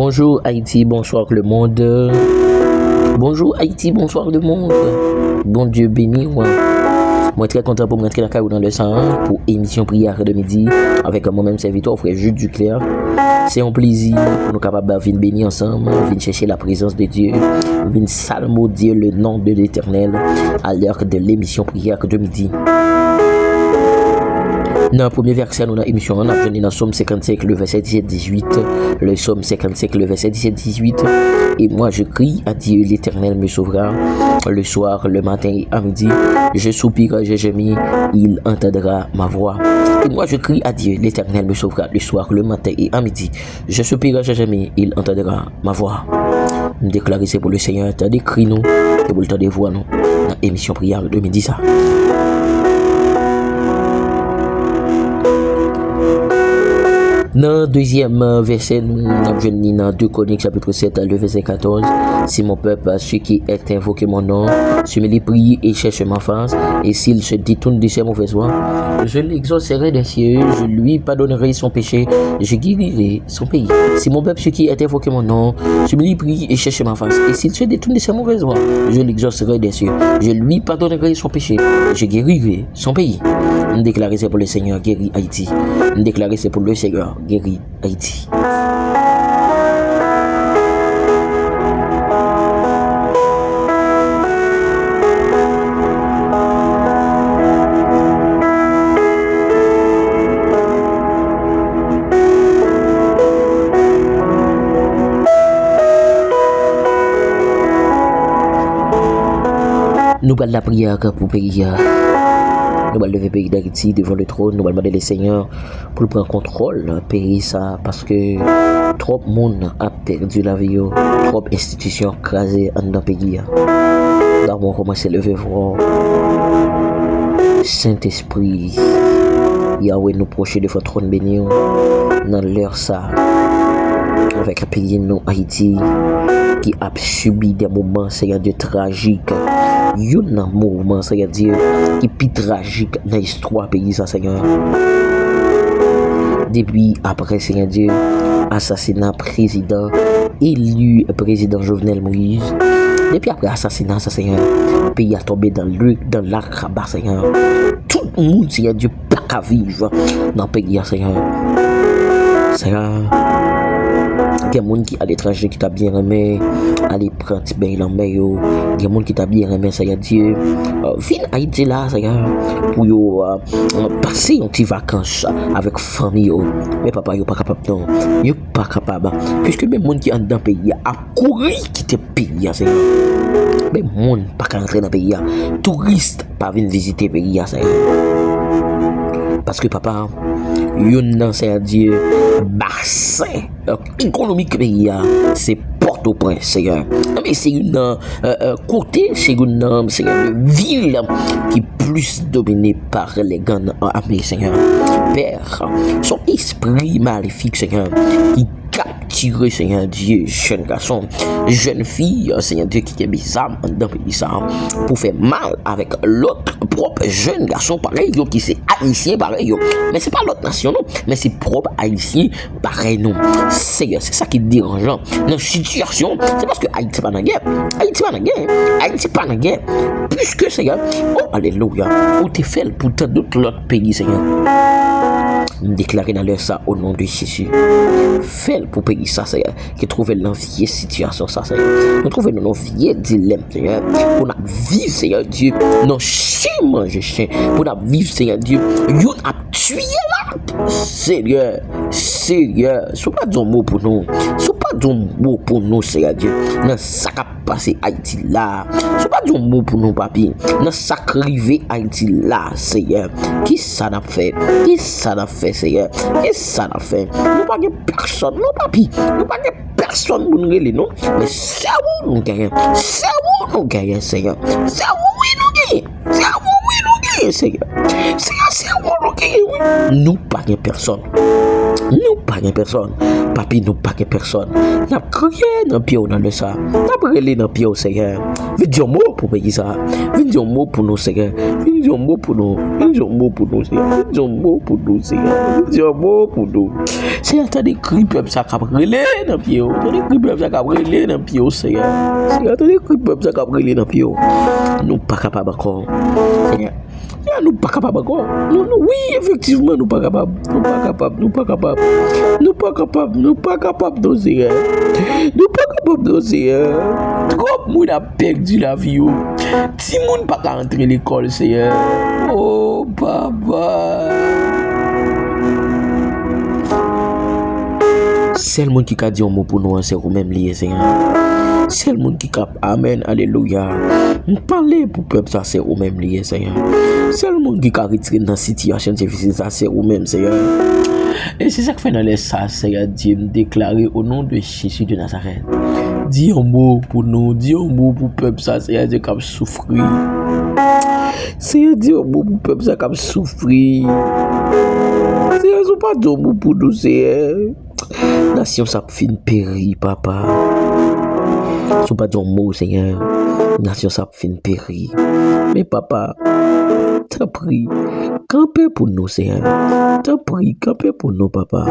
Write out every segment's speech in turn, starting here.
Bonjour Haïti, bonsoir le monde. Bonjour Haïti, bonsoir le monde. Bon Dieu béni moi. Moi très content pour me rentrer dans le 101 pour émission prière de midi avec moi-même serviteur frère Jules Duclerc. C'est un plaisir pour nous capables de venir bénir ensemble, venir chercher la présence de Dieu, venir salmodier le nom de l'Éternel à l'heure de l'émission prière de midi. Dans le premier verset, nous avons l'émission, on a donné dans le psaume 55, le verset 17-18. Le psaume 55, le verset 17-18. Et moi, je crie à Dieu, l'Éternel me sauvera. Le soir, le matin et à midi, je soupirai, je gémis, il entendra ma voix. Et moi, je crie à Dieu, l'Éternel me sauvera. Le soir, le matin et à midi, je soupirai, je gémis, il entendra ma voix. Nous déclarons c'est pour le Seigneur, t'as décrit nous, et pour le temps de voir nous, dans l'émission prière de midi ça. Dans le deuxième verset, nous avons vu dans 2 Chroniques chapitre 7, le verset 14. Si mon peuple, ceux qui est invoqué mon nom, se me les prie et cherche ma face, et s'il se détourne de ses mauvaises voies, je l'exaucerai des cieux, je lui pardonnerai son péché, je guérirai son pays. Si mon peuple, ceux qui est invoqué mon nom, se me les prie et cherche ma face, et s'il se détourne de ses mauvaises voies, je l'exaucerai des cieux, je lui pardonnerai son péché, je guérirai son pays. Nous déclarons c'est pour le Seigneur guéri Haïti. Nous déclarons c'est pour le Seigneur guéri Haïti. Nous parlons de la prière pour pays. Nous allons lever le pays d'Haïti devant le trône. Nous allons demander le Seigneur pour prendre contrôle pays ça parce que trop de monde a perdu la vie, trop d'institutions crasées dans le pays. Nous allons commencer à lever voir Saint-Esprit. Yahweh nous proche de votre trône béni dans l'heure ça avec le pays nous Haïti qui a subi des moments Seigneur Dieu tragiques. Il y a un mouvement, Seigneur Dieu, qui est plus tragique dans l'histoire du pays, Seigneur. Depuis après, Seigneur Dieu, assassinat président, élu président Jovenel Moïse. Depuis après assassinat, Seigneur, le pays a tombé dans l'acrabat, Seigneur. Tout le monde, Seigneur Dieu, pas qu'à vivre dans le pays, Seigneur. Seigneur. Il y a des gens qui à l'étranger qui t'a bien aimé, aller prendre bien la mer. Il y a des gens qui t'a bien aimé, Seigneur Dieu. Viens à Haïti là, Seigneur, pour passer une petite vacances avec famille. Mais papa, yo pas capable non. Yo pas capable. Puisque même gens qui sont dans le pays a couru quitter le pays, Seigneur. Même gens pas qu'à entrer dans le pays. Touristes pas venir visiter le pays, Seigneur. Parce que papa, yon Seigneur Dieu, bassin économique pays, c'est Port-au-Prince, Seigneur. Mais c'est une côté, c'est une ville qui est plus dominée par les gangs armés, Seigneur. Père, son esprit maléfique, Seigneur, qui capture, Seigneur Dieu, jeune garçon, jeune fille, Seigneur Dieu, qui est bizarre dans le pays, pour faire mal avec l'autre propre jeune garçon, pareil, qui c'est haïtien, pareil, mais c'est pas l'autre nation, non, mais c'est propre haïtien, pareil, non. C'est ça qui est dérangeant. Dans la situation, c'est parce que Haïti pas dans la guerre, Haïti pas dans la guerre, Haïti pas dans la guerre, puisque, Seigneur, oh, alléluia, oh, t'es fait pour tant d'autres pays, Seigneur. Déclarer dans leur ça au nom de Jésus. Fais pour payer ça, Seigneur, qui trouve dans vieille situation, ça, Seigneur. Nous trouvons dans nos vieilles dilemmes, Seigneur, pour nous vivre, Seigneur Dieu, non chien manger chien, pour nous vivre, Seigneur Dieu, you a tué là, Seigneur, Seigneur, ce pas d'un mot pour nous, ce pas d'un mot pour nous, Seigneur Dieu, dans ça qui a passé Haïti là, ce pas d'un mot pour nous, papi, dans ça qui arrivé Haïti là, Seigneur, qui ça n'a fait, qui ça n'a fait, Seigneur, qui ça n'a fait, nous pas de personne, non, papi, nous pas de personne pour nous relever, non, mais c'est où nous gagnons, c'est où nous gagnons, Seigneur, c'est où oui nous gagnons, c'est où oui nous gagnons, Seigneur, c'est où nous gagnons, oui, nous pas de personne. Nous pas de personne. papi nous pas que personne. N'a crié dans pied dans le ça. N'a brûlé dans pied au Seigneur. Viens dire mot pour payer ça. Viens dire mot pour nous Seigneur. Viens dire mot pour nous. Viens dire mot pour nous Seigneur. Viens dire mot pour nous Seigneur. Viens dire mot pour nous. Seigneur, t'as des cris peuple ça qu'a brûlé dans pied. T'as des cris peuple ça qu'a brûlé dans pied Seigneur. Seigneur, t'as des cris peuple ça qu'a brûlé dans pied. Nous pas capable encore. Seigneur. Nous pas capable encore. Oui, effectivement, nous pas capable. Nous pas capable. Nous pas capable. Nous pas capable. Nous pas capable d'oser. Nous pas capable d'oser. Trop de monde a perdu la vie. Si monde pas qu'à rentrer à l'école, Seigneur. Oh, papa. C'est le monde qui a dit un mot pour nous, c'est vous-même lié, Seigneur. C'est le monde qui cap. Amen. Alléluia. Nous parler pour peuple, ça c'est vous-même lié, Seigneur. C'est le monde qui a retiré dans la situation difficile, ça c'est vous-même, Seigneur. Et c'est ça que fait dans les ça, Seigneur, Dieu me déclarer au nom de Jésus de Nazareth. Dis un mot pour nous, dis un mot pour peuple, ça, Seigneur, Dieu qui a souffert. Seigneur, dis un mot pour peuple, ça qui a souffert. Seigneur, ce n'est pas un mot pour nous, Seigneur. Nation, ça fin péri, papa. Ce n'est pas un mot, Seigneur. Nation, ça fin péri. Mais papa, t'as pris, campez pour nous, Seigneur. T'as pris, campez pour nous, papa.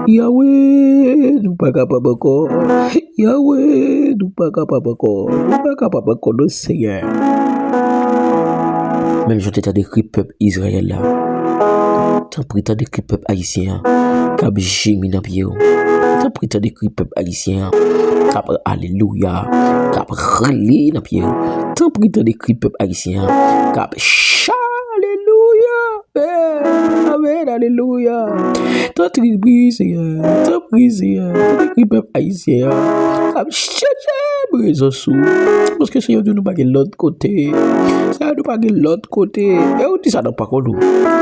Yahweh, nous pas capables encore. Yahweh, nous pas capables encore. Nous pas capables encore, nous, Seigneur. Même je t'ai décrit peuple Israël là. T'as pris, t'as décrit peuple haïtien. Cap gémi dans pied. T'as pris, t'as décrit peuple haïtien. Cap alléluia. Cap relé dans pied. T'as pris, t'as décrit peuple haïtien. Cap alléluia. Amen, alléluia. T'as pris, Seigneur. T'as pris, Seigneur. T'as décrit peuple haïtien. Cap réseau sous. Parce que Seigneur Dieu nous pas de l'autre côté. Seigneur nous pas de l'autre côté. Et on dit ça dans pas qu'on nous.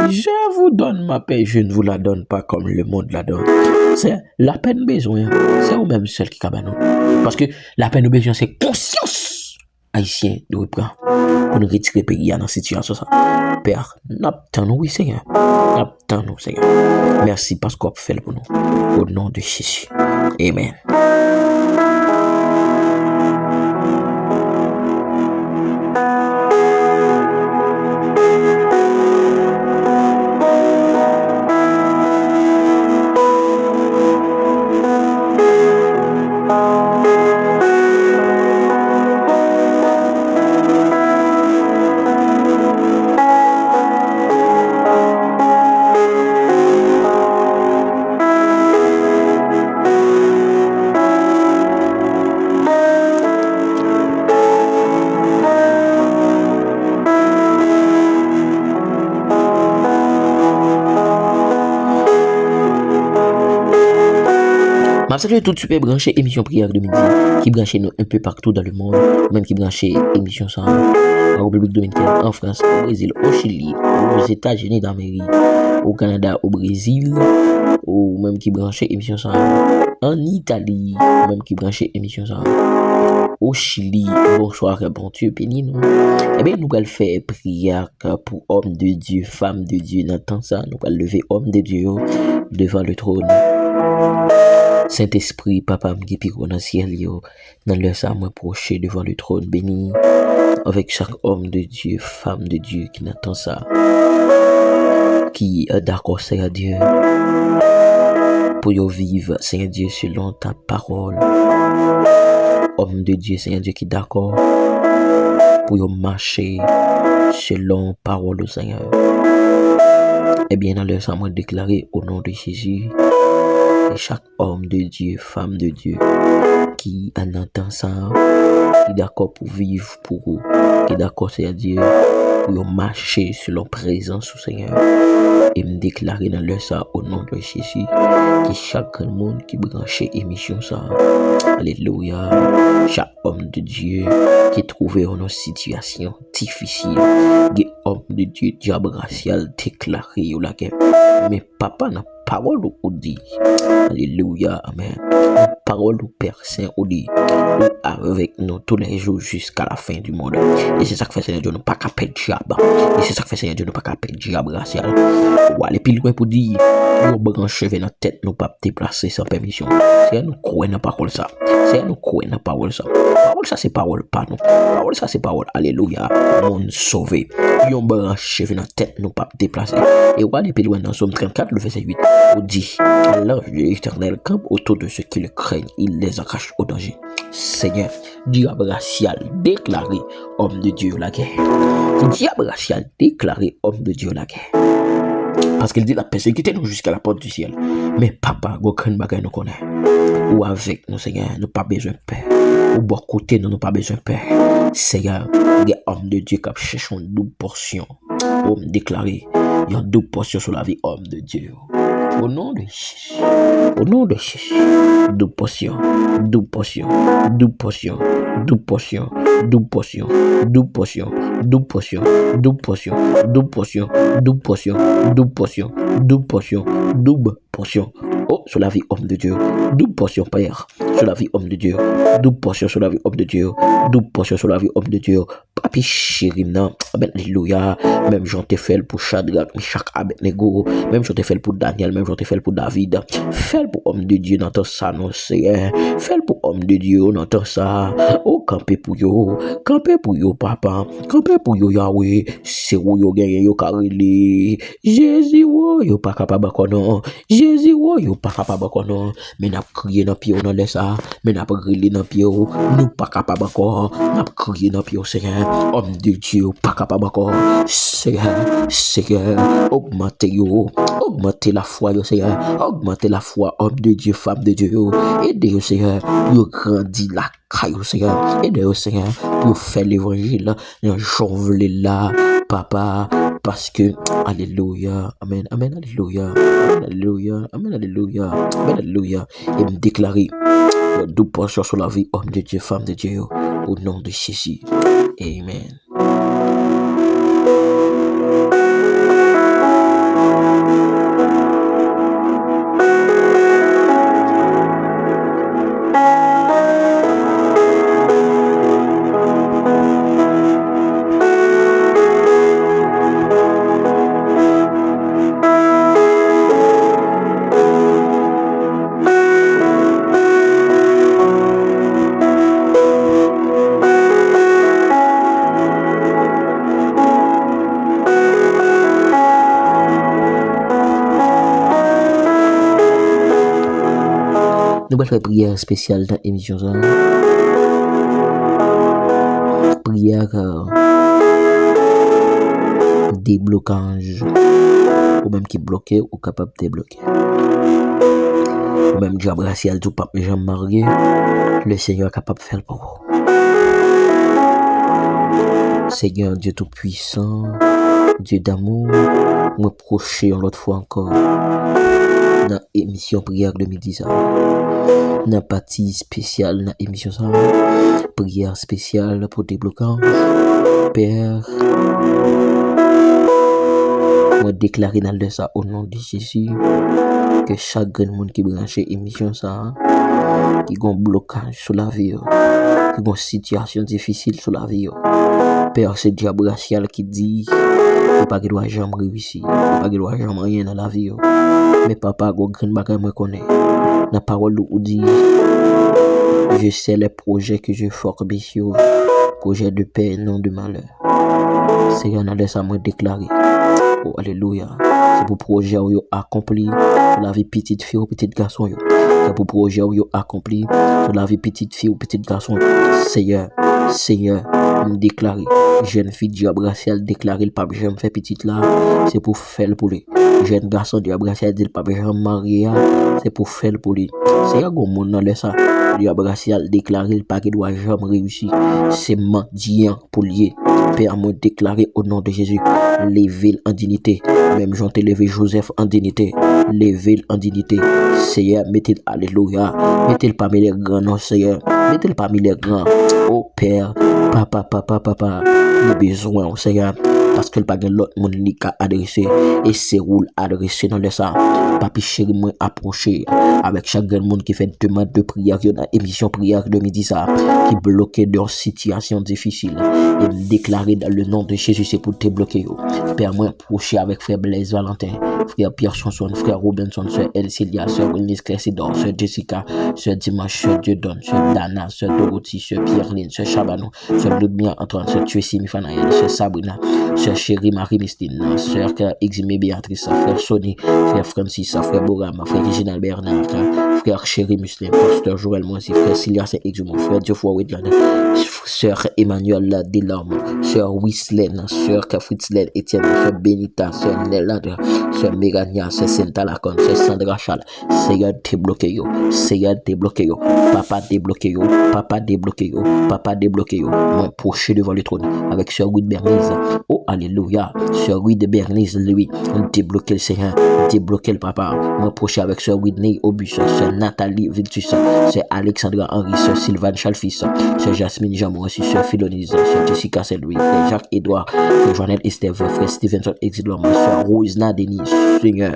Je vous donne ma paix, je ne vous la donne pas comme le monde la donne. C'est la peine besoin. C'est vous-même seul qui cabe nous. Parce que la peine besoin c'est conscience haïtien de reprendre pour nous retirer pays dans cette situation ça. Père, n'attends-nous oui Seigneur. N'attends-nous Seigneur. Merci parce qu'on fait pour nous. Au nom de Jésus. Amen. Salut tout super branché émission prière de midi qui branche nous un peu partout dans le monde, même qui branche émission ça en République dominicaine, en France, au Brésil, au Chili, aux États-Unis d'Amérique, au Canada, au Brésil, ou même qui branche émission ça en Italie, même qui branche émission ça au Chili. Bonsoir, bon Dieu, béni nous. Eh bien, nous allons faire prière pour hommes de Dieu, femmes de Dieu. Dans temps ça, nous allons lever hommes de Dieu devant le trône. Saint-Esprit, Papa, m'guépiro dans le ciel, dans le sang, m'approcher devant le trône béni, avec chaque homme de Dieu, femme de Dieu qui n'attend ça, qui est d'accord, Seigneur Dieu, pour y vivre, Seigneur Dieu, selon ta parole. Homme de Dieu, Seigneur Dieu, qui est d'accord, pour y marcher selon parole, Seigneur. Eh bien, dans le sang, moi déclaré au nom de Jésus, et chaque homme de Dieu, femme de Dieu, qui en entend ça, qui est d'accord pour vivre pour vous, qui est d'accord, c'est-à-dire, pour marcher sur leur présence au Seigneur, et me déclarer dans le ça au nom de Jésus, que chaque monde qui branche émission ça, alléluia, chaque homme de Dieu qui est trouvé dans une situation difficile, des hommes de Dieu, diable racial, déclaré ou la guerre, mais papa n'a parole ou dit. Alléluia, amen. Parole ou Père Saint ou dit, avec nous tous les jours jusqu'à la fin du monde. Et c'est ça que fait Seigneur Dieu, nous pas qu'à perdre diable. Et c'est ça que fait Seigneur Dieu, nous pas qu'à perdre diable racial. Ou aller plus loin pour dire, nous brancher dans la tête, nous pas déplacer sans permission. C'est nous croire dans parole ça. C'est nous croire dans parole ça. Parole ça c'est parole pas nous. Parole ça c'est parole. Alléluia. Monde sauvé. Nous brancher dans la tête, nous pas déplacer. Et ou aller plus loin dans Somme 34, le verset 8. On dit, l'ange de l'Éternel campe autour de ceux qui le craignent. Il les arrache au danger. Seigneur, diable racial déclaré homme de Dieu la guerre. Diable racial déclaré homme de Dieu la guerre. Parce qu'il dit la persécuter nous jusqu'à la porte du ciel. Mais papa, aucun bagage nous connaît. Ou avec nous, Seigneur, nous pas besoin de père. Ou bon côté, nous pas besoin de père. Seigneur, des hommes de Dieu qui cherchent une double portion. Homme déclaré, il y a une double portion sur la vie homme de Dieu. Au nom de Jésus. Au nom de Jésus. Double portion. Double portion. Double portion. Double portion. Double portion. Double portion. Double portion. Double portion. Double portion. Double portion. Double portion. Double portion. Double portion. Oh, sur la vie homme de Dieu. Double portion, Père. Sur la vie homme de Dieu. Double portion sur la vie homme de Dieu. Double portion sur la vie homme de Dieu. Papi chéri, non. Alléluia. Même j'en t'ai fait pour Shadrach, Meshach, Abednego. Même j'en t'ai fait pour Daniel. Même j'en t'ai fait pour David. Fais pour homme de Dieu dans ton ça, non, Seigneur. Fais pour homme de Dieu dans ton ça. Oh, campez pour yo. Campez pour yo, papa. Campez pour yo, Yahweh. C'est où yo gagne yo karili. Jésus, yo pas capable non. Jésus, yo pas capable non. Mais n'a crié dans pied on laisse ça. Mais n'a pas grillé dans pied nous pas capable encore. N'a crié dans pied Seigneur. Homme de Dieu pas capable encore. Seigneur, augmentez yo. Augmentez la foi yo Seigneur. Augmentez la foi homme de Dieu, femme de Dieu yo. Aidez yo Seigneur. Yo grandit la caillou Seigneur. Aidez yo Seigneur pour faire l'évangile. J'envelé là papa parce que alléluia. Amen. Amen. Alléluia. Alléluia. Amen. Alléluia. Amen. Alléluia. Et me déclarer double portion sur la vie homme de Dieu, femme de Dieu au nom de Jésus. Amen. Nous allons faire prière spéciale dans l'émission. Prière déblocage. Ou même qui bloqué ou capable de débloquer. Ou même diable racial du pape Jean marié. Le Seigneur est capable de faire pour vous. Seigneur Dieu Tout-Puissant, Dieu d'amour, me procher l'autre fois encore. Dans l'émission prière de midi ça. Dans partie spéciale dans l'émission ça. Prière spéciale pour déblocage. Père, moi déclarer dans le ça au nom de Jésus que chaque grand monde qui branche émission ça qui a un blocage sur la vie, qui a une situation difficile sur la vie. Père, c'est diable racial qui dit il pas que doit jamais réussir, il pas que doit jamais rien dans la vie. Mais papa, go grand bagay me connaît. La parole où dit je sais les projets que je forme sur projets de paix et non de malheur. Seigneur, on a laissé moi déclarer. Oh, alléluia. C'est pour projet où yo accompli sur la vie petite fille ou petite garçon yo. C'est pour projet où yo accompli sur la vie petite fille ou petite garçon yo. Seigneur, me déclarer. Jeune fille diable racial déclarer le pape j'aime faire petite là, c'est pour faire pour lui. Jeune garçon diable racial dit le pape j'aime marier, c'est pour faire pour lui. Seigneur, gon monde dans ça. Diable racial déclarer le pape doit jamais réussir. C'est mendiant pour lier. Père, moi déclarer au nom de Jésus, lever en dignité. Même j'en t'ai levé Joseph en dignité. Lever en dignité. Seigneur, mettez-le, alléluia. Mettez-le parmi les grands, non, Seigneur. Mettez-le parmi les grands. Oh Père, papa, le besoin, Seigneur. parce que le pas l'autre monde li ka adresser et c'est rôle adresser dans de ça papi chéri moi approcher avec chaque monde qui fait demande de prière dans émission prière de midi ça qui bloqué dans situation difficile et déclarer dans le nom de Jésus c'est pour te bloquer yo père moi approcher avec frère Blaise Valentin frère Pierre Chanson frère Robinson sœur Elcilia sœur Denise Cressidor sœur Jessica sœur Dimanche sœur Dieudonne sœur Dana sœur Dorothy sœur Pierre-Lynne sœur Chabano sœur Ludmilla Antoine sœur Tracy Mifanaël sœur Sabrina sœur Chérie Marie Mistine sœur Eximé Béatrice frère Sonny frère Francis frère Borama frère Reginald Bernard frère Chérie Muslim pasteur Joël Moisi frère Silia Saint-Exumont frère Geoffroy Wedland sœur Emmanuel Delorme sœur Wislaine sœur Fritzlen Etienne sœur Benita sœur Nelade sœur Mérania sœur Senta Lacon sœur Sandra Charles Seigneur débloqué yo Seigneur débloqué yo papa débloqué yo papa débloqué yo papa débloqué yo moi proche devant le trône avec sœur Ruth Bernice oh alléluia sœur Ruth Bernice lui débloqué le Seigneur débloqué le papa moi proche avec sœur Whitney Obus sœur Nathalie Viltus sœur Alexandra Henry sœur Sylvain Chalfis sœur Jasmine Jamon sœur Philonise sœur Jessica Saint-Louis frère Jacques Edouard frère Joannel Esteve frère Stevenson Exilom sœur Rosna Denis Seigneur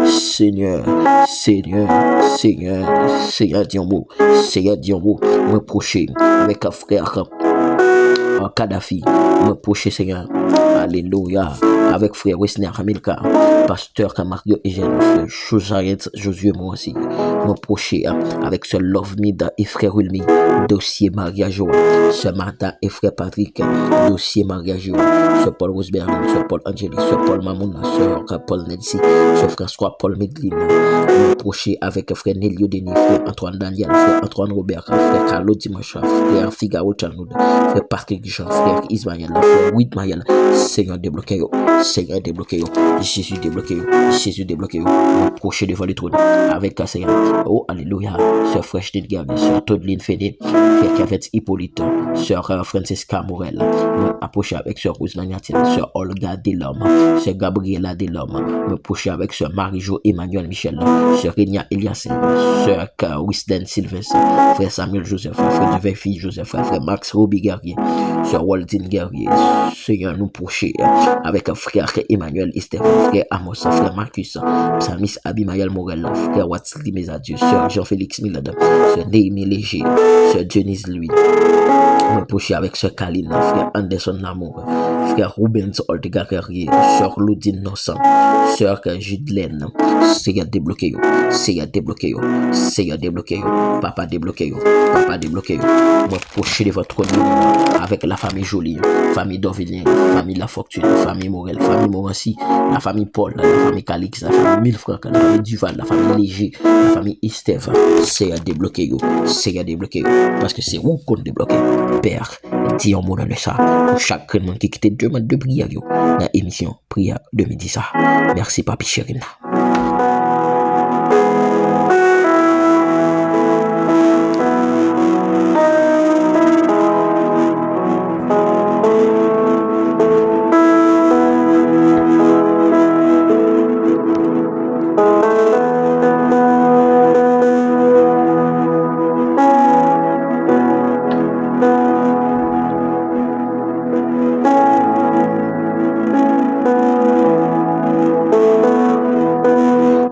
Seigneur Seigneur Seigneur Seigneur Diombo Seigneur Diombo moi proche avec un frère Kadhafi me proche Seigneur alléluia avec frère Wesner Hamilka pasteur Mario Eugène frère Josué moi aussi me proche avec ce Love Mida et frère Wilmy dossier mariage ce Martha et frère Patrick dossier mariage ce Paul Roseberlin ce Paul Angélique ce Paul Mamouna ce Paul Nancy ce François Paul Medline me proche avec frère Nélio Denis frère Antoine Daniel frère Antoine Robert frère Carlo Dimanche frère Figaro Chalnoud frère Patrick Jean frère Ismaël frère Whitmaël Seigneur débloqué yo Seigneur débloqué yo Jésus débloqué yo Jésus débloqué yo approcher devant le trône avec un Seigneur oh alléluia sœur Fresh Delgado sœur Todeline Fédé frère Cavette Hippolyte sœur Francisca Morel approcher avec sœur Rose Magnatine sœur Olga Delorme sœur Gabriela Delorme me approcher avec sœur Marie-Jo Emmanuel Michel sœur Renia Eliasin sœur Wisden Sylvestre frère Samuel Joseph frère Duverfille Joseph frère Max Roby Guerrier sœur Waldine Guerrier Seigneur nous procher avec un frère Emmanuel Esther frère Amos frère Marcus Samis Abimaël Morel frère Watsli Mesadieu sœur Jean-Félix Milad sœur Néhémie Léger sœur Denise Louis me procher avec sœur Kaline frère Anderson Lamour frère Rubens Oltega Guerrier sœur Ludine Nossan sœur Judelaine Seigneur débloqué yo Seigneur débloqué yo Seigneur débloqué yo papa débloqué yo papa débloqué yo me procher de votre trône avec la famille Jolie famille Dorvilien famille La Fortune famille Morel famille Morancy la famille Paul la famille Calix la famille Milfranc la famille Duval la famille Léger la famille Esteve Seigneur débloqué yo Seigneur débloqué yo parce que c'est où qu'on débloqué Père dis en mot dans le ça pour chaque monde qui quitte demande de prière yo dans émission prière de midi ça merci papi chéri.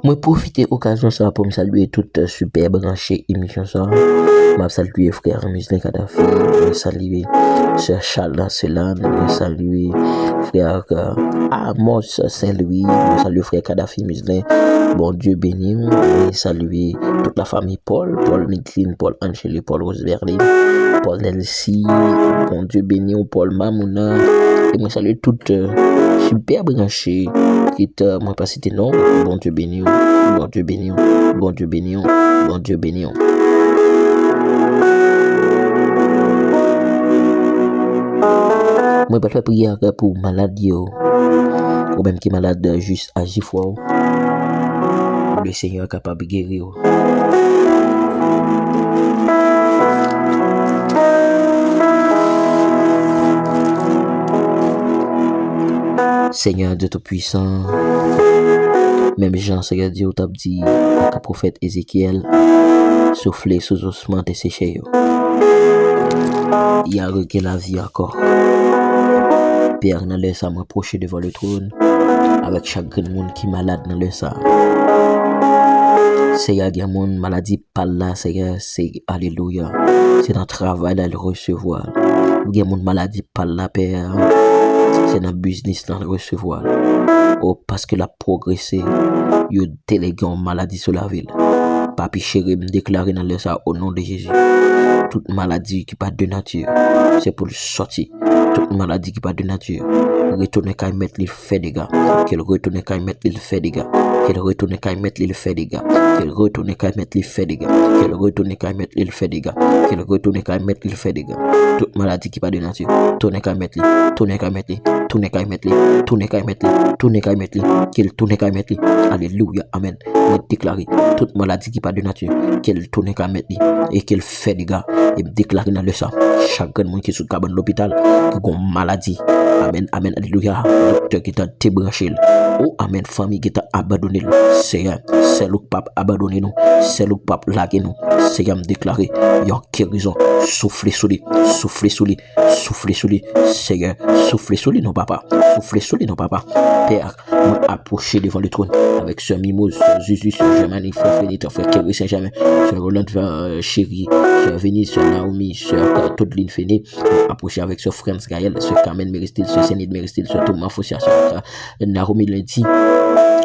Moi profiter occasion ça pour me saluer toute super branchée émission ça. M'a saluer frère Muslin Kadhafi, me saluer sœur Charles Celan, me saluer frère Amos Saint-Louis, me saluer frère Kadhafi Muslin. Bon Dieu béni, me saluer toute la famille Paul Midlin, Paul Angeli, Paul Roseberlin, Paul Nelsi, bon Dieu béni, Paul Mamouna et me saluer toute super branchée qui te moi pas citer non, bon Dieu béni, bon Dieu béni, bon Dieu béni, bon Dieu béni. Moi pas faire prière pour malade yo ou même qui malade juste agir fort le Seigneur est capable de guérir. Seigneur Dieu Tout-Puissant, même Jean Seigneur Dieu t'a dit le prophète Ézéchiel souffler sous ossements et sécher. Il a regardé la vie encore. Père, dans le ça, m'approcher devant le trône avec chaque monde qui est malade dans le ça. Seigneur, il y a mon maladie par là, Seigneur, c'est alléluia. C'est dans le travail là, le recevoir. Il y a mon maladie par là, Père. C'est dans le business dans le recevoir. Oh, parce que la progressé, il y a délégué en maladie sur la ville. Papi chéri, me déclarer dans le ça au nom de Jésus. Toute maladie qui pas de nature, c'est pour le sortir. Toute maladie qui pas de nature, retourner quand mettre les fait des gars. Qu'elle retourne quand mettre les fait des gars. Qu'elle retourne quand mettre les fait des gars. Qu'elle retourne quand mettre les fait des gars. Qu'elle retourne quand mettre les fait des gars. Qu'elle retourne quand mettre les fait des gars. Toute maladie qui pas de nature, tourner quand mettre les, tourner quand mettre les, tourner quand mettre les, tourner quand mettre les, tourner quand mettre les, qu'elle tourne quand mettre les. Alléluia, amen. Me déclarer toute maladie qui pas de nature, qu'elle tourne quand mettre les et qu'elle fait des gars. Et me déclarer dans le sang, chaque monde qui est sous le cabane de l'hôpital, qui a une maladie. Amen, amen, alléluia. Docteur qui t'a débranché. Oh, amen, famille qui t'a abandonné. Seigneur, c'est le pape abandonné nous. C'est le pape lagué nous. Seigneur, me déclarer, il y a guérison. Soufflez sous lui, soufflez sous lui, soufflez sous lui. Seigneur, soufflez sous lui, non papa. Soufflez sous lui, non papa. Père, m'approcher devant le trône avec Sœur Mimose, Sœur Zuzu, Sœur Germanie, Frère Frédéric, Frère Kerry Saint-Germain, Sœur Roland Chéri, Sœur Vénice, Sœur Naomi, Sœur Todeline Féné, approcher avec Sœur France Gaël, Sœur Carmen Méristil, Sœur Sénide Méristil, Sœur Thomas Fossia, Sœur Naomi Lundi,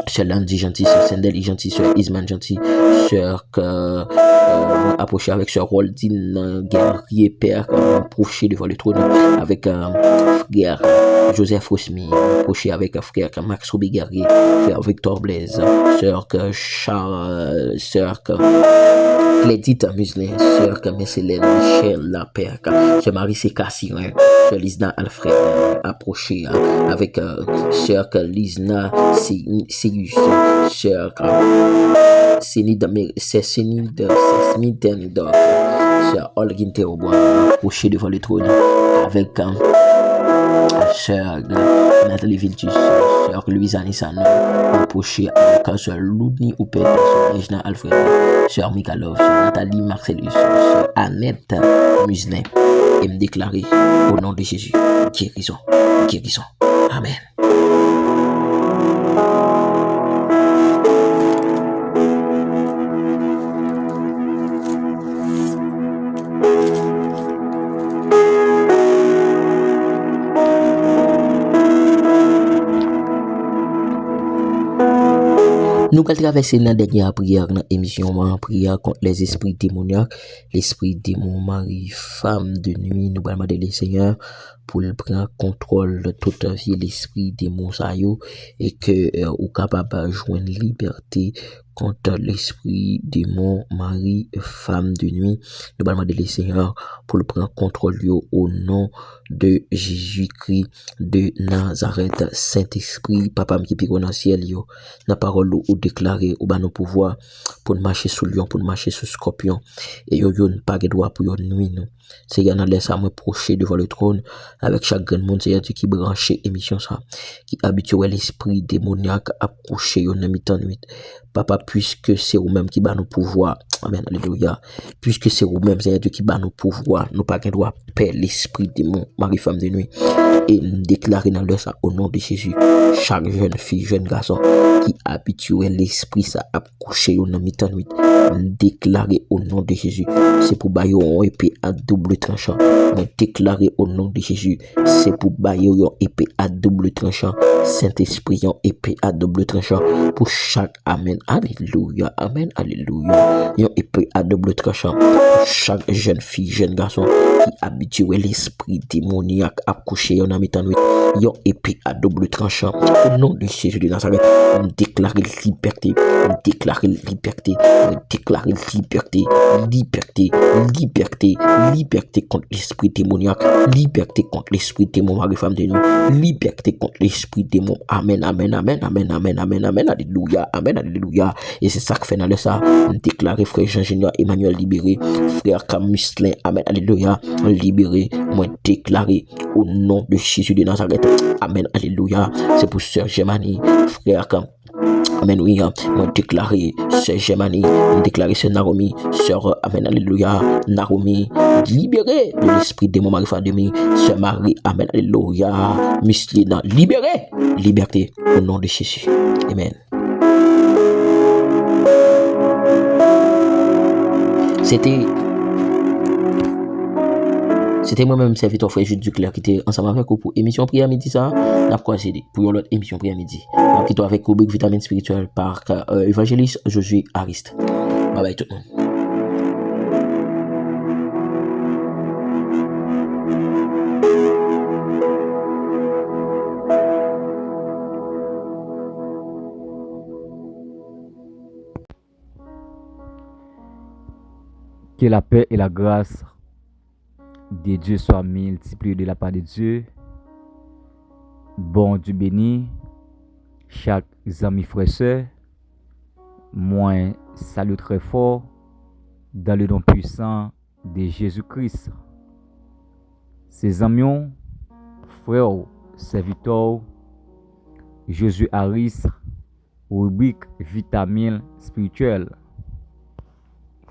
Sœur Landy Gentil, Sœur Sendeli Gentil, Sœur Isman Gentil, Sœur approcher avec Sœur Roldine Guerrier Père, approcher devant le trône avec frère Joseph Osmi, approcher avec frère Max Ruby Guerrier, frère Victor Blaise, Sœur Charles, Sœur Clédite Muslin, Sœur Messelène Michel La Père, Sœur Marie Cassion, Sœur Lisna Alfred, approcher avec Sœur Lisna Sigus, Sœur Sénide Sœur Olgin Théobois, approcher devant le trône avec Sœur Nathalie Viltus, Sœur Louise Anissano, approcher avec Sœur Loudni Oupet, Sœur Regina Alfred, Sœur Mikalov, Sœur Nathalie Marcellus, Sœur Annette Muslin, et me déclarer au nom de Jésus, guérison, guérison. Amen. Nous allons traverser la dernière prière dans l'émission, prière contre les esprits démoniaques, l'esprit démon, mari, femme de nuit. Nous allons demander le Seigneur pour prendre contrôle de toute vie, l'esprit démon, et que vous capable de joindre liberté contre l'esprit démon, mari, femme de nuit. Nous allons demander le Seigneur pour prendre contrôle au nom de Jésus-Christ de Nazareth. Saint-Esprit, Papa qui est dans le ciel, la parole ou déclarer ou nos pouvoirs pour marcher sur lion, pour marcher sur scorpion, et yo pas de droit pour nuit nous. Seigneur, nous laisse à me procher devant le trône avec chaque grand monde, Seigneur, qui branche émission ça, qui habitue l'esprit démoniaque à coucher au mi-temps nuit. Papa, puisque c'est vous-même qui bat nos pouvoirs, amen, alléluia, puisque c'est vous-même, Seigneur, qui bat nos pouvoirs, nous pas de droit perdre l'esprit démon, mari, femme de nuit, et déclarer dans le ça au nom de Jésus, chaque jeune fille, jeune garçon, qui habitue l'esprit ça à coucher au mi-temps nuit, déclarer au nom de Jésus, c'est pour bailler une épée à double tranchant, déclarer au nom de Jésus, c'est pour bailler une épée à double tranchant, Saint-Esprit, une épée à double tranchant, pour chaque, amen, alléluia, amen, alléluia, une épée à double tranchant, pour chaque jeune fille, jeune garçon, qui habitue l'esprit démoniaque à coucher en mi-temps nuit, une épée à double tranchant, au nom de Jésus de Nazareth, on déclare liberté, on déclare liberté, on déclare liberté, liberté, liberté, liberté contre l'esprit démoniaque, liberté contre l'esprit démon, mari, femme de nuit, liberté contre l'esprit démon, amen, amen, amen, amen, amen, amen, amen, alléluia, amen, alléluia, et c'est ça que fait dans le ça, on déclare frère Jean-Génieur Emmanuel libéré, frère Camuslin, amen, alléluia, libéré, moi déclaré au nom de Jésus de Nazareth, amen, alléluia, c'est pour sœur Germanie, frère Amen, oui, moi déclaré, sœur Germanie, moi déclaré, sœur Naomi, sœur, amen, alléluia, Naomi, libéré de l'esprit de mon mari, demi, sœur Marie, amen, alléluia, Miss Lina, libéré, liberté, au nom de Jésus, amen. C'était moi-même, serviteur frère Jules Duclerc, qui était ensemble avec vous pour émission prière midi, ça, n'a pas croisé pour l'autre émission prière midi. N'a quitté avec rubrique vitamine spirituelle par évangéliste Josué Ariste. Bye bye tout le monde. Que la paix et la grâce de Dieu soient multipliées de la part de Dieu. Bon Dieu béni, chaque ami frère sœur, moi salue très fort dans le nom puissant de Jésus-Christ. Ses amis, frères, serviteurs, Josué Harris, rubrique vitamine spirituelle.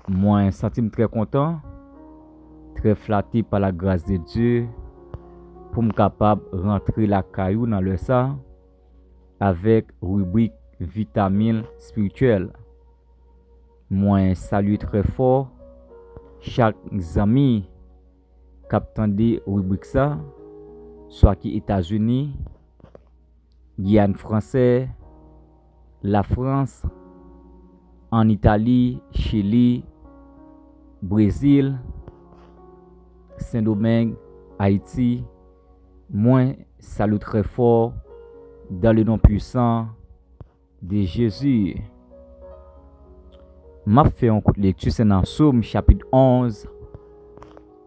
Moi, sentime très content, très flatté par la grâce de Dieu pour me capable rentrer la caillou dans le sang avec rubrique vitamine spirituelle. Moi, salue très fort chaque ami qui attendait rubrique ça, soit qui États-Unis, Guyane français, la France, en Italie, Chili, Brésil, Saint-Domingue, Haïti. Moi, salue très fort dans le nom puissant de Jésus. M'a fait un coup de lecture, c'est dans Psaume chapitre 11,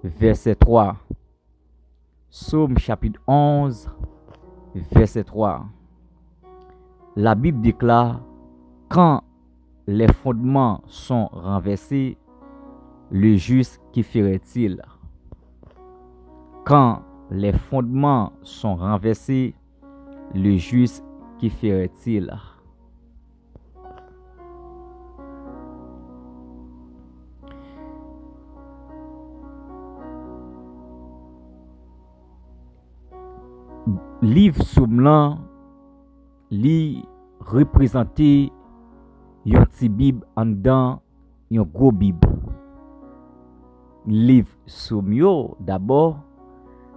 verset 3. Psaume chapitre 11, verset 3. La Bible déclare, quand les fondements sont renversés, le juste qui ferait-il? Quand les fondements sont renversés, le juste qui ferait-il? Livre Soumlan li représenter yon petit Bible en dedans yon gros Bible. Livre Soumyo d'abord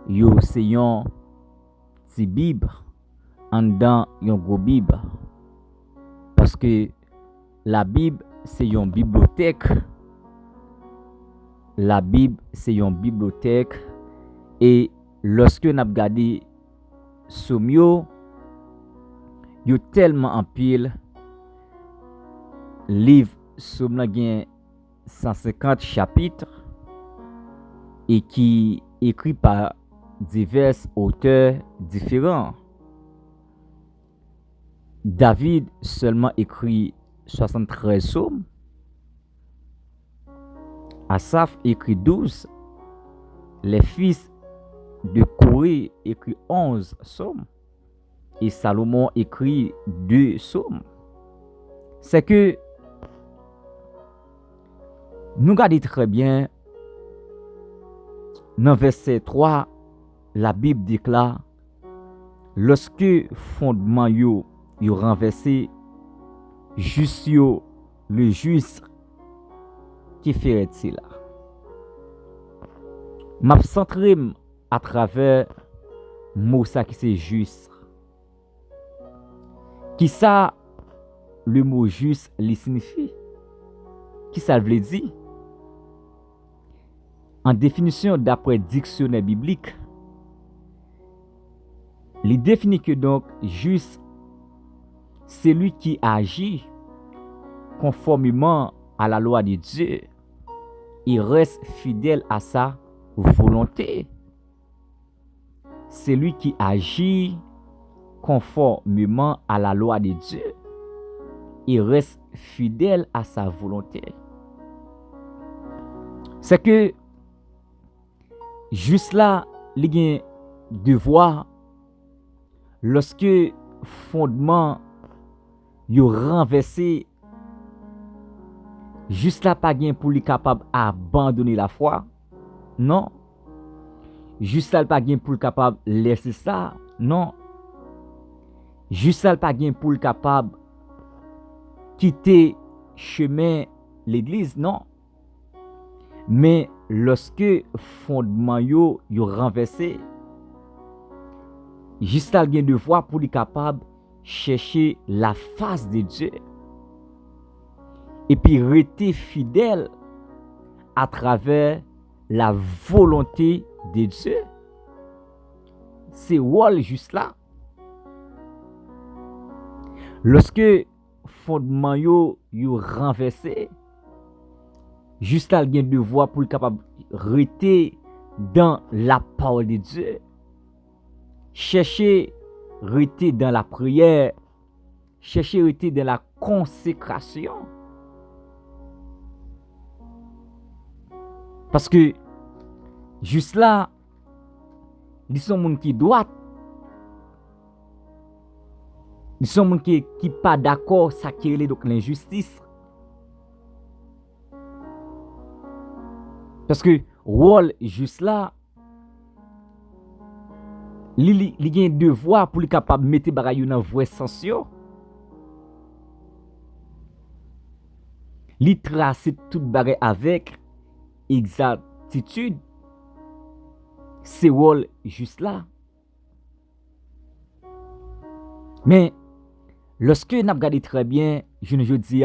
yo c'est yon petit Bible en dedans yon gros Bible. Parce que la Bible c'est yon bibliothèque. La Bible c'est yon bibliothèque et lorsque n'a regardé Soumyo yo tellement en pile. Livre Somme gen 150 chapitres et qui écrit par divers auteurs différents. David seulement écrit 73 psaumes. Asaph écrit 12. Les fils de Corée écrit 11 psaumes. Et Salomon écrit 2 psaumes. C'est que nous regardons très bien dans verset 3, la Bible déclare lorsque fondement yo renversé, juste yo, le juste qui ferait-il? M'a centré à travers mot ça qui c'est juste. Qui ça le mot juste li signifie? Qui ça veut dire? En définition d'après dictionnaire biblique, il définit que donc juste c'est lui qui agit conformément à la loi de Dieu. Il reste fidèle à sa volonté. C'est lui qui agit conformément à la loi de Dieu. Il reste fidèle à sa volonté. C'est que juste là, il y a un devoir lorsque fondement yo renversé juste là pas gain pour lui capable abandonner la foi. Non. Juste là pas gain pour capable laisser ça. Non. Juste là pas gain pour capable quitter chemin l'église. Non. Mais lorsque fondement yo renversé, juste là gain devoir pour lui capable chercher la face de Dieu. Et puis rester fidèle à travers la volonté de Dieu. C'est rôle juste là. Lorsque fondement yo renversé, juste là gain devoir pour capable rester dans la parole de Dieu. Chercher rester dans la prière, chercher rester dans la consécration. Parce que juste là, ils sont gens qui droit. Ils sont gens qui pas d'accord ça qui est donc l'injustice. Parce que rôle juste là, il y a un devoir pour lui capable mettre bagay dans vrai sens yo. Li tracer tout bagay avec exactitude. C'est rôle juste là. Mais lorsque nous regardons très bien, je dis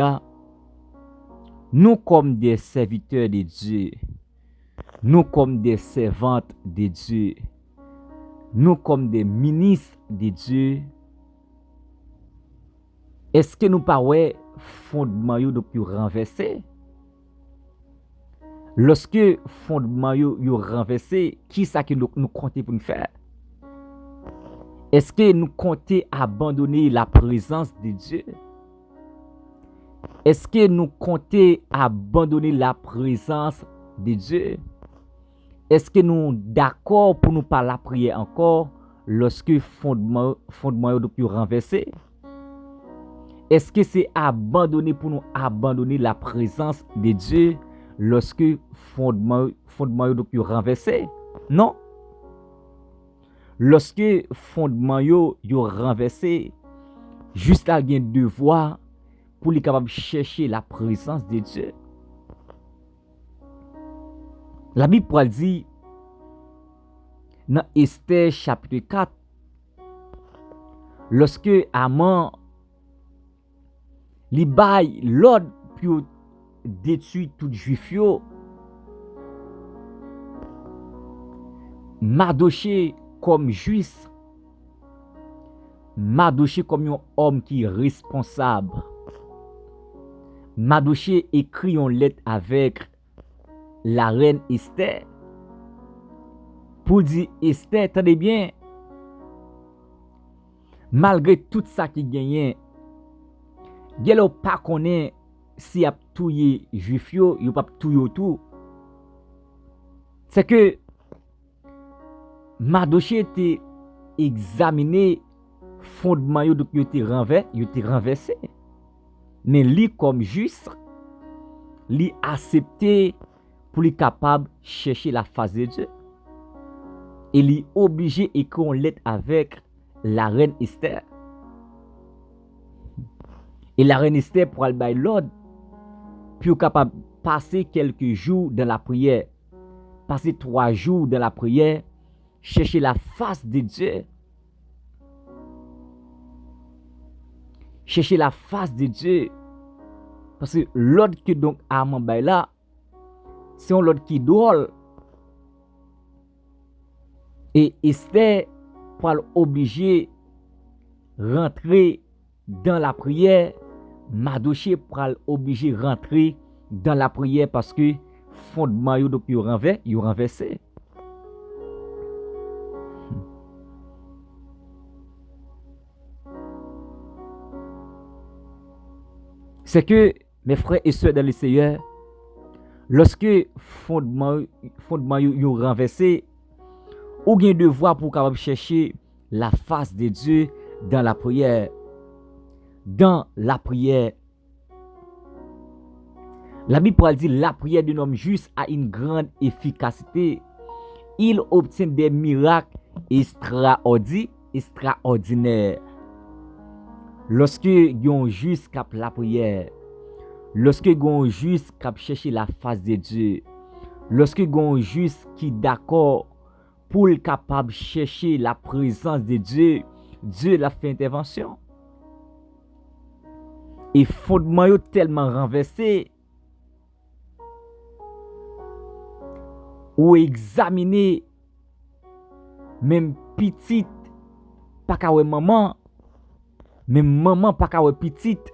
nous comme des serviteurs de Dieu, nous comme des servantes de Dieu, nous comme des ministres de Dieu, est-ce que nous pas ouais fondement yo donc renversé? Lorsque fondement yo renversé, qui ça que nous comptons pour nous faire? Est-ce que nous comptons abandonner la présence de Dieu? Est-ce que nous comptons abandonner la présence de Dieu? Est-ce que nous sommes d'accord pour nous pas la prier encore lorsque fondement est renversé? Est-ce que c'est abandonner pour nous abandonner la présence de Dieu lorsque fondement est renversé? Non. Lorsque fondement est renversé, juste à un devoir pour les capable chercher la présence de Dieu. La Bible dit dans Esther chapitre 4, lorsque Haman li bay l'ordre pour détruire tout juif yo, Mardoché comme juif, Mardoché comme un homme qui est responsable, Mardoché écrit une lettre avec la reine Esther pour dire Esther, attendez bien, malgré tout ça qui gagne, gelo pas connaît si a touye juif yo pas touye tout. C'est que Mardoché était examiné fondement yo donc yo était renversé. Mais lui comme juste, lui accepté pour lui capable chercher la face de Dieu. Et lui obligé écrire une lettre avec la reine Esther. Et la reine Esther pour aller bailler l'ordre, puis capable passer quelques jours dans la prière, passer 3 jours dans la prière, chercher la face de Dieu. Chercher la face de Dieu. Parce que l'ordre que donc Haman baille là, c'est un ordre qui drôle. Et Esther pour obliger rentrer dans la prière, Mardoché pour obliger rentrer dans la prière parce que fondement yo donc yo renversé. C'est que mes frères et sœurs dans le Seigneur, lorsque fondement yo renversé, ou bien devoir pour capable chercher la face de Dieu dans la prière. dans la prière. La Bible parle dit la prière d'un homme juste a une grande efficacité. Il obtient des miracles extraordinaires. Lorsque yon juste cap la prière, lorsque yon juste cap chercher la face de Dieu, lorsque yon juste qui d'accord pour le capable chercher la présence de Dieu, Dieu l'a fait intervention. Et fondement yo tellement renversé ou examiner même petite pas ka maman, même maman pas ka petite,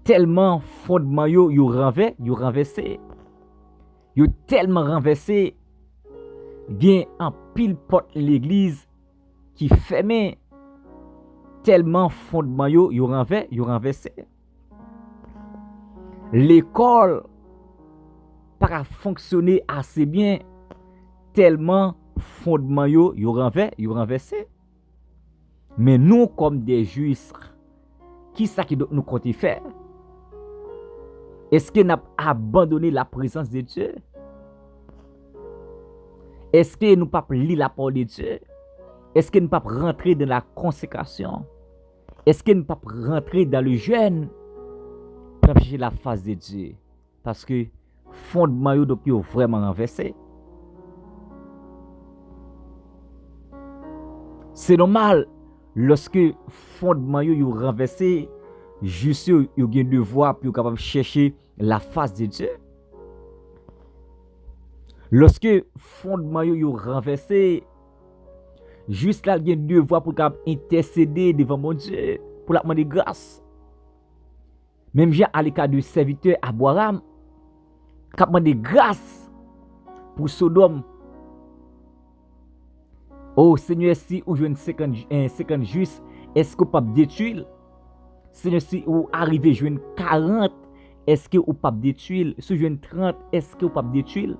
tellement fondement yo renversé, yo tellement renversé, gen en pile porte l'église qui fermé, tellement fondement yo renversé. L'école pas fonctionner assez bien, tellement fondement yo renversé. Mais nous comme des juifs, qui ça qui nous compte faire? Est-ce que nous avons abandonné la présence de Dieu? Est-ce que nous pas lire la parole de Dieu? Est-ce que nous pas rentrer dans la consécration? Est-ce que nous pas rentrer dans le jeûne pour chercher la face de Dieu? Parce que fondement yo donc yo vraiment renversé. C'est normal lorsque fondement yo renversé, juste yo gen devoir pour capable chercher la face de Dieu. Lorsque fondement yo renversé, juste là gen devoir pour capable intercéder devant mon Dieu pour la demander grâce. Même j'ai à l'écart du serviteur Abraham qui a demandé grâce pour Sodome. Oh Seigneur, si vous jouez 50 juste, est-ce que vous ne pouvez pas détruire? Seigneur, si vous arrivez à jouer 40, est-ce que vous ne pouvez pas détruire? Si vous jouez 30, est-ce que vous ne pouvez pas détruire?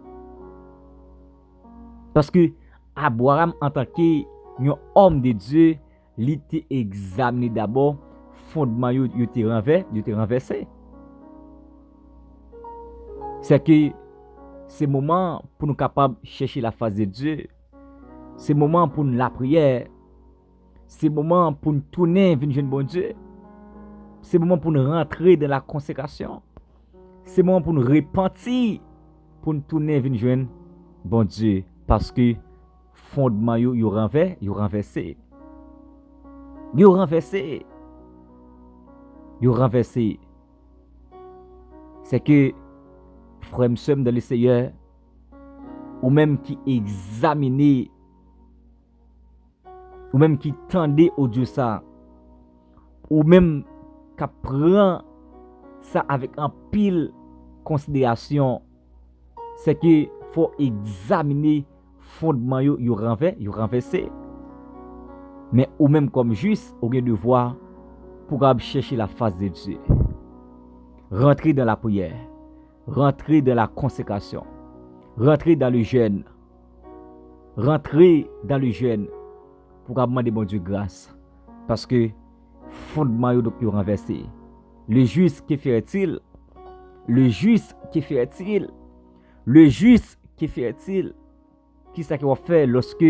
Parce que Abraham, en tant qu'homme de Dieu, il était examiné d'abord, fondement il était renversé. C'est que c'est le moment pour nous capables de chercher la face de Dieu. C'est le moment pour nous la prière. C'est le moment pour nous tourner vers le bon Dieu. C'est le moment pour nous rentrer dans la consécration. C'est le moment pour nous repentir, pour nous tourner vers le bon Dieu. Parce que fondement yo renversé. Yo renversé. C'est que frère m'sem dans le Seigneur, ou même qui examinez, ou même qui tendez au Dieu ça, ou même qui prend ça avec un pile considération, c'est que faut examiner fondement yo renversé. Mais ou même comme juste, au lieu de voir pour chercher la face de Dieu, rentrer dans la prière, rentrer dans la consécration, rentrer dans le jeûne, pour demander bon Dieu grâce, parce que fondement yo donc renversé. Le juste qui fait-il? Qui ça qui va faire lorsque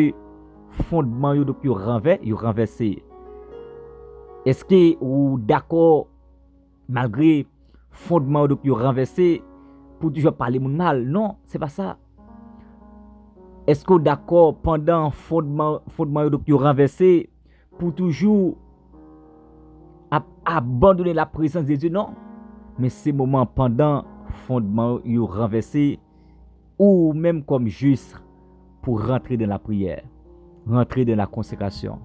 fondement yo donc renversé? Est-ce que ou d'accord malgré fondement donc renversé pour toujours parler mon mal? Non, c'est pas ça. Est-ce que d'accord pendant fondement donc renversé pour toujours abandonner la présence de Dieu? Non, mais c'est moment pendant fondement renversé ou même comme juste pour rentrer dans la prière, rentrer dans la consécration.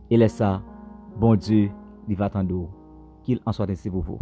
Et laisse ça, bon Dieu, il va attendre qu'il en soit ainsi pour vous.